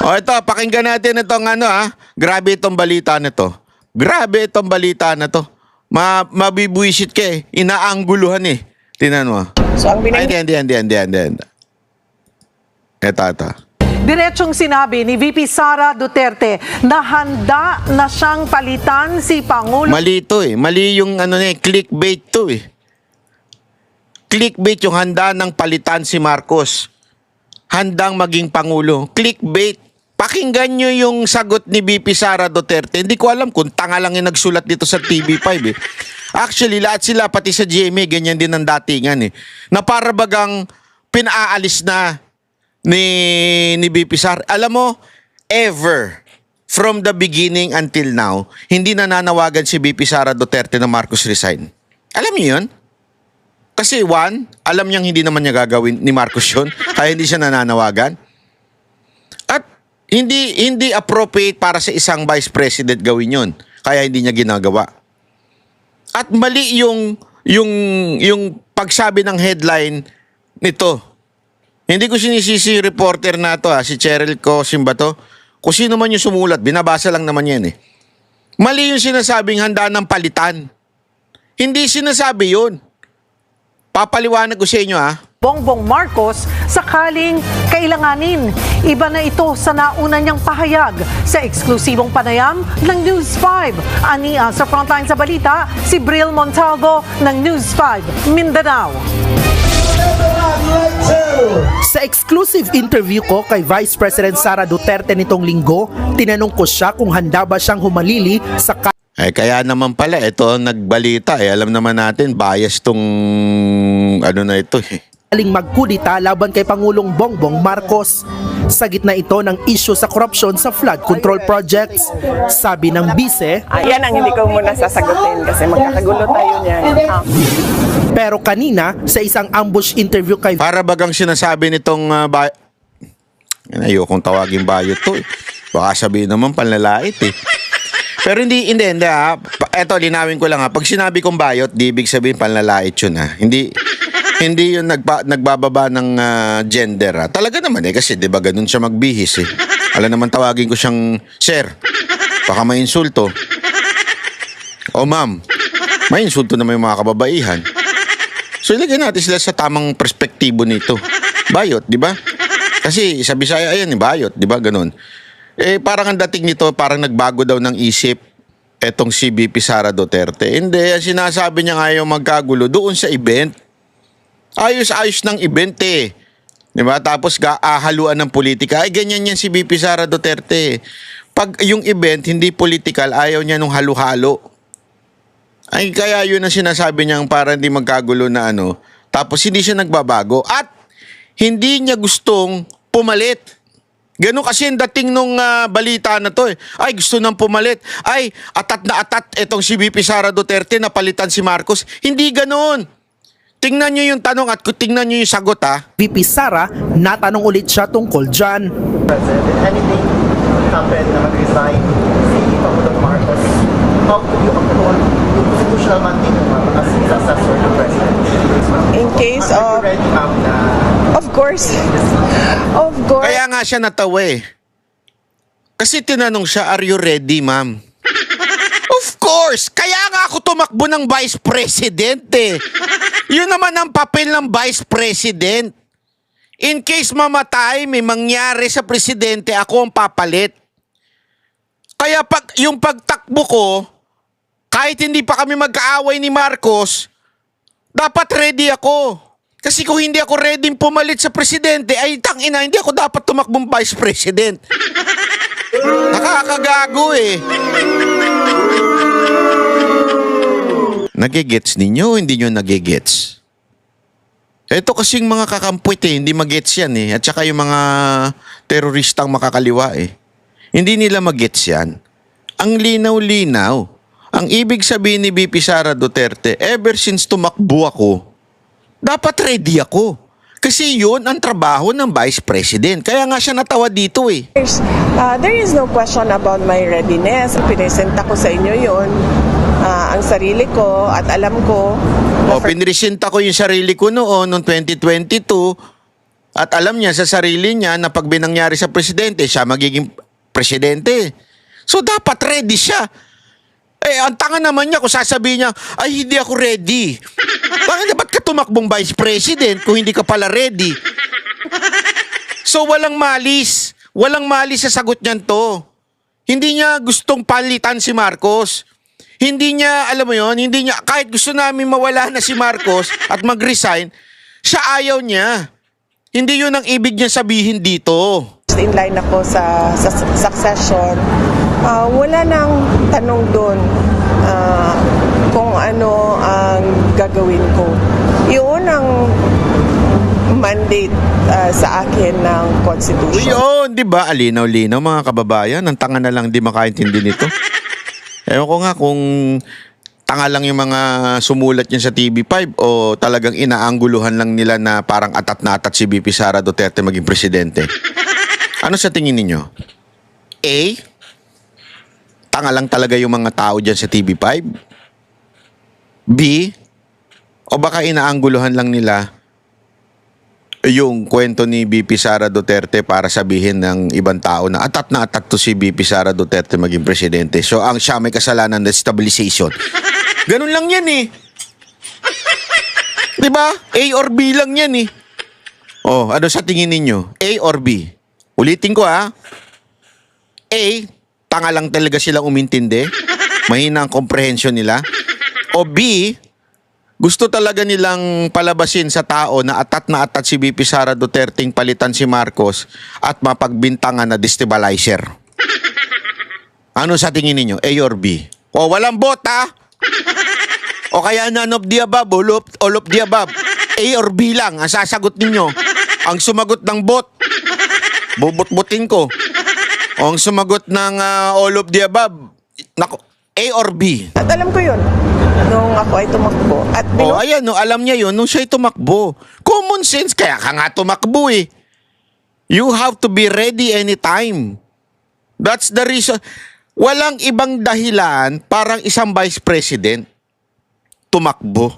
O ito, pakinggan natin itong grabe itong balita na to. Grabe itong balita na to. Mabibwisit ka eh. Inaangguluhan eh. Tingnan mo. So, ang Ay, hindi. Ito. Diretsong sinabi ni VP Sara Duterte na handa na siyang palitan si Pangulo. Mali ito eh. Mali yung clickbait to eh. Clickbait yung handa ng palitan si Marcos. Handang maging Pangulo. Clickbait. Pakinggan nyo yung sagot ni VP Sara Duterte. Hindi ko alam kung tanga lang yung nagsulat dito sa TV5 eh. Actually, lahat sila, pati sa GMA, ganyan din ang datingan eh. Na para bagang pinaalis na ni VP Sara. Alam mo, ever, from the beginning until now, hindi na nanawagan si VP Sara Duterte na Marcos resign. Alam niyo yun? Kasi one, alam niyang hindi naman niya gagawin ni Marcos yun, kaya hindi siya nananawagan. At hindi appropriate para sa isang vice president gawin yun, kaya hindi niya ginagawa. At mali yung pagsabi ng headline nito. Hindi ko sinisisi yung reporter na to si Cheryl Cosim ba to? Kung sino man yung sumulat, binabasa lang naman yan eh. Mali yung sinasabing handa ng palitan. Hindi sinasabi yun. Papaliwanag ko sa inyo Bongbong Marcos sakaling kailanganin. Iba na ito sa nauna niyang pahayag sa eksklusibong panayam ng News 5. Ania sa Frontline sa Balita, si Bril Montalvo ng News 5, Mindanao. Sa exclusive interview ko kay Vice President Sara Duterte nitong linggo, tinanong ko siya kung handa ba siyang humalili sa kaya naman pala, ito ang nagbalita. Alam naman natin, bias tong na ito eh. aling magkudita laban kay Pangulong Bongbong Marcos. Sa gitna ito ng issue sa korupsyon sa flood control projects. Sabi ng bise, yan ang hindi ko muna sasagutin kasi magkakagulo tayo niyan. Pero kanina sa isang ambush interview kay Para bagang sinasabi nitong ayokong tawagin bayot to eh. Baka sabihin naman panlalait eh. Pero hindi eto linawin ko lang pag sinabi kong bayot, di ibig sabihin panlalait yun Hindi yun nagbababa ng gender Talaga naman kasi 'di ba ganun siya magbihis eh. Alam naman tawagin ko siyang sir. Baka may insulto. O ma'am, may insulto naman yung mga kababaihan. So ilagay natin sila sa tamang perspektibo nito. Bayot, 'di ba? Kasi sa Bisaya ayan bayot, 'di ba? Ganun. Parang ang dating nito, parang nagbago daw ng isip etong si VP Sara Duterte. Hindi, ang sinasabi niya ayaw magkagulo doon sa event. Ayos-ayos ng event eh. Diba? Tapos haluan ng politika. Ganyan yan si VP Sara Duterte. Pag yung event hindi political, ayaw niya nung halo-halo. Kaya yun ang sinasabi niya para hindi magkagulo na Tapos hindi siya nagbabago. At hindi niya gustong pumalit. Ganun kasi ang dating nung balita na to eh. Gusto nang pumalit. Atat na atat itong si VP Sara Duterte na palitan si Marcos. Hindi ganun. Tingnan nyo yung tanong at tingnan nyo yung sagot VP Sara, natanong ulit siya tungkol dyan. President, anything happened na mag-resign si Pangulong Marcos, how do you uphold yung constitutional mandate as successor to President? In case Are you ready, ma'am, na... Of course. Kaya nga siya natawa eh. Kasi tinanong siya, are you ready, ma'am? Of course! Kaya nga ako tumakbo ng Vice President eh. Yun naman ang papel ng Vice President. In case mamatay, may mangyari sa presidente, ako ang papalit. Kaya yung pagtakbo ko, kahit hindi pa kami magkaaway ni Marcos, dapat ready ako. Kasi kung hindi ako ready pumalit sa presidente, tangina, hindi ako dapat tumakbong Vice President. Nakakagago eh. Nagigets ninyo, hindi nyo nagigets. Ito kasing mga kakampuit hindi magets yan eh. At saka yung mga teroristang makakaliwa eh. Hindi nila magets yan. Ang linaw-linaw. Ang ibig sabihin ni VP Sara Duterte, ever since tumakbo ako, dapat ready ako. Kasi yun ang trabaho ng Vice President. Kaya nga siya natawa dito eh. There is no question about my readiness. Pinesenta ko sa inyo yun. Ang sarili ko at alam ko. Pinresenta ko yung sarili ko noong 2022. At alam niya sa sarili niya na pag binangyari sa presidente, siya magiging presidente. So dapat ready siya. Eh, ang tanga naman niya kung sasabihin niya, ay hindi ako ready. Ba't ka tumakbong vice president kung hindi ka pala ready? So walang malis. Walang malis sa sagot niyan to. Hindi niya gustong palitan si Marcos. Hindi niya, alam mo yon, hindi niya, kahit gusto namin mawala na si Marcos at mag-resign, siya ayaw niya. Hindi yun ang ibig niya sabihin dito. In line ako sa succession. Wala nang tanong doon kung ano ang gagawin ko. Yun ang mandate sa akin ng Constitution. Yun, di ba? Alinaw-linaw mga kababayan. Ang tanga na lang di makaintindi nito. Ewan ko nga kung tanga lang yung mga sumulat niya sa TV5 o talagang inaangguluhan lang nila na parang atat na atat si VP Sara Duterte maging presidente. Ano sa tingin ninyo? A, tanga lang talaga yung mga tao dyan sa TV5? B, o baka inaangguluhan lang nila yung kwento ni VP Sara Duterte para sabihin ng ibang tao na atat to si VP Sara Duterte maging presidente. So ang siya may kasalanan na stabilization. Ganun lang yan eh. Diba? A or B lang yan eh. Oh, ano sa tingin ninyo? A or B? Ulitin ko ha. A, tanga lang talaga silang umintindi. Mahina ang comprehension nila. O B, gusto talaga nilang palabasin sa tao na atat si VP Sara Duterteng palitan si Marcos at mapagbintangan na destabilizer. Ano sa tingin ninyo? A or B? O walang bot ha? O kaya none of the above, all of the above. A or B lang ang sasagot ninyo. Ang sumagot ng bot, bubut-butin ko. O ang sumagot ng all of the above, nako, A or B? At alam ko yun nung ako ay tumakbo. At Oh, ayan, no, alam niya yun nung siya'y tumakbo. Common sense, kaya ka nga tumakbo eh. You have to be ready anytime. That's the reason. Walang ibang dahilan parang isang vice president tumakbo.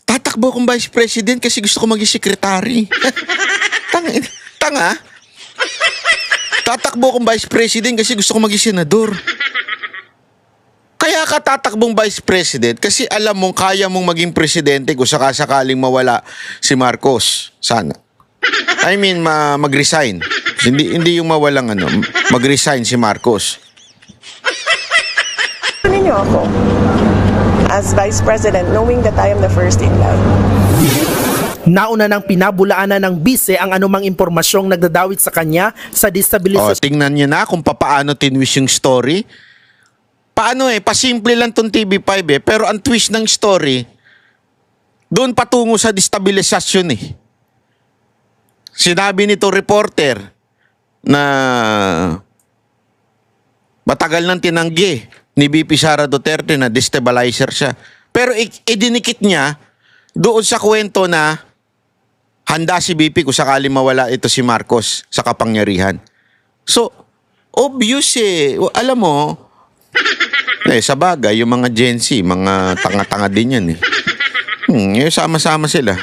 Tatakbo akong vice president kasi gusto ko maging secretary. Tanga. Tatakbo akong vice president kasi gusto ko maging senador. Kaya ka tatakbong vice president kasi alam mong kaya mong maging presidente kung sakasakaling mawala si Marcos. Sana. I mean, mag-resign. Hindi yung mawalang mag-resign si Marcos. ninyo ako as Vice President knowing that I am the first in line. Nauna nang pinabulaanan ng bise ang anumang impormasyong nagdadawit sa kanya sa destabilisasyon. Tingnan niyo na kung paano tinwist yung story. Paano pasimple lang tong TV5 pero ang twist ng story, doon patungo sa destabilisasyon Sinabi nito reporter na matagal nang tinanggi ni VP Sara Duterte na destabilizer siya. Pero idinikit niya doon sa kwento na handa si VP kung sakali mawala ito si Marcos sa kapangyarihan. So, obvious alam mo, sa bagay, yung mga Gen Z, mga tanga-tanga din yan sama-sama sila.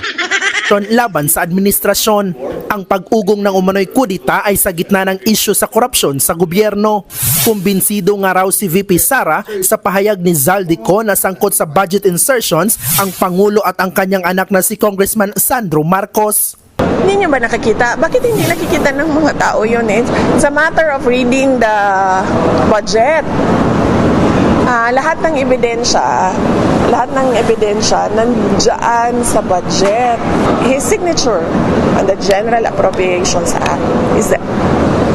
Laban sa administrasyon, ang pag-ugong ng umano'y kudita ay sa gitna ng isyu sa korupsyon sa gobyerno. Kumbinsido nga raw si VP Sara sa pahayag ni Zaldico na sangkot sa budget insertions ang Pangulo at ang kanyang anak na si Congressman Sandro Marcos. Hindi niyo ba nakikita? Bakit hindi nakikita ng mga tao yun? It's a matter of reading the budget. Lahat ng ebidensya nandiyan sa budget. His signature on the General Appropriations Act is the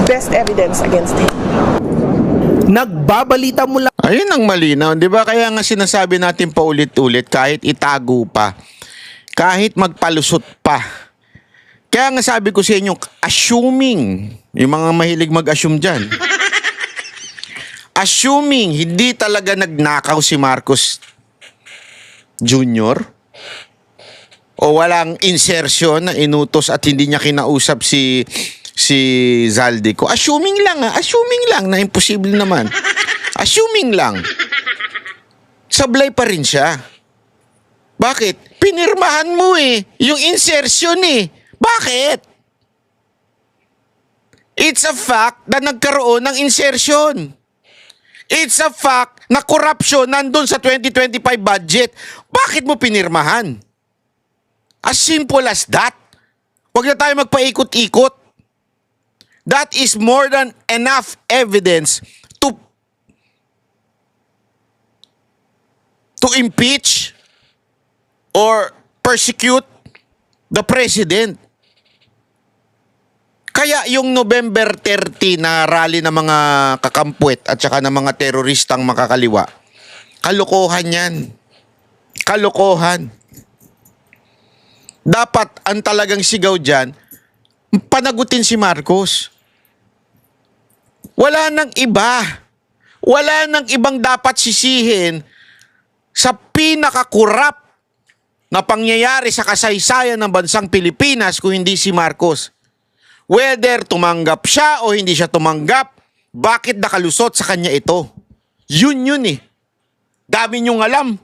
best evidence against him. Nagbabalita mula. Ayun ang malinaw, di ba? Kaya nga sinasabi natin paulit-ulit kahit itago pa, kahit magpalusot pa. Kaya nga sabi ko sa inyo, assuming, yung mga mahilig mag-assume dyan, assuming hindi talaga nagnakaw si Marcos Jr. o walang insertion na inutos at hindi niya kinausap si Zaldico. Assuming lang na imposible naman. Assuming lang. Sablay pa rin siya. Bakit? Pinirmahan mo yung insertion Bakit? It's a fact na nagkaroon ng insertion. It's a fact na corruption nandun sa 2025 budget. Bakit mo pinirmahan? As simple as that. Huwag na tayo magpaikot-ikot. That is more than enough evidence to impeach or persecute the president. Kaya yung November 30 na rally ng mga kakampuet at saka ng mga teroristang makakaliwa, kalokohan yan. Kalokohan. Dapat ang talagang sigaw dyan, panagutin si Marcos. Wala nang iba. Wala nang ibang dapat sisihin sa pinakakurap na pangyayari sa kasaysayan ng bansang Pilipinas kung hindi si Marcos. Whether tumanggap siya o hindi siya tumanggap, bakit nakalusot sa kanya ito? Yun eh. Dami niyong alam.